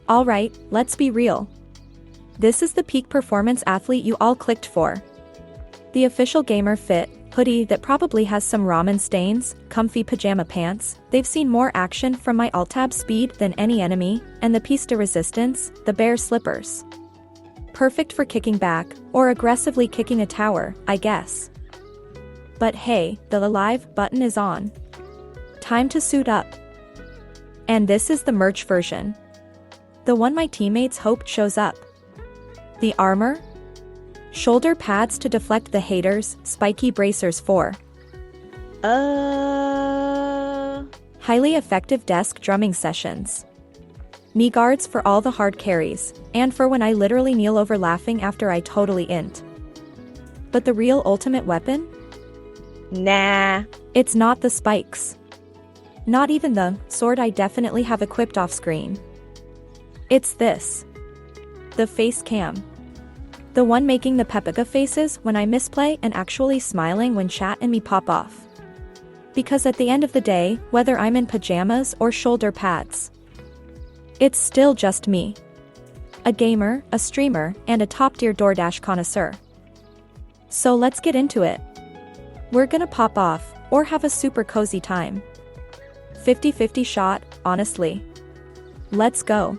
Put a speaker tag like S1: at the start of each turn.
S1: Alright, let's be real. This is the peak performance athlete you all clicked for. The official gamer fit, hoodie that probably has some ramen stains, comfy pajama pants, they've seen more action from my alt-tab speed than any enemy, and the piece de resistance, the bear slippers. Perfect for kicking back, or aggressively kicking a tower, I guess. But hey, the live button is on. Time to suit up. And this is the merch version. The one my teammates hoped shows up. The armor? Shoulder pads to deflect the haters, spiky bracers for highly effective desk drumming sessions. Knee guards for all the hard carries, and for when I literally kneel over laughing after I totally int. But the real ultimate weapon? Nah. It's not the spikes. Not even the sword I definitely have equipped off screen. It's this. The face cam. The one making the Pepega faces when I misplay and actually smiling when chat and me pop off. Because at the end of the day, whether I'm in pajamas or shoulder pads, it's still just me. A gamer, a streamer, and a top-tier DoorDash connoisseur. So let's get into it. We're gonna pop off, or have a super cozy time. 50-50 shot, honestly. Let's go.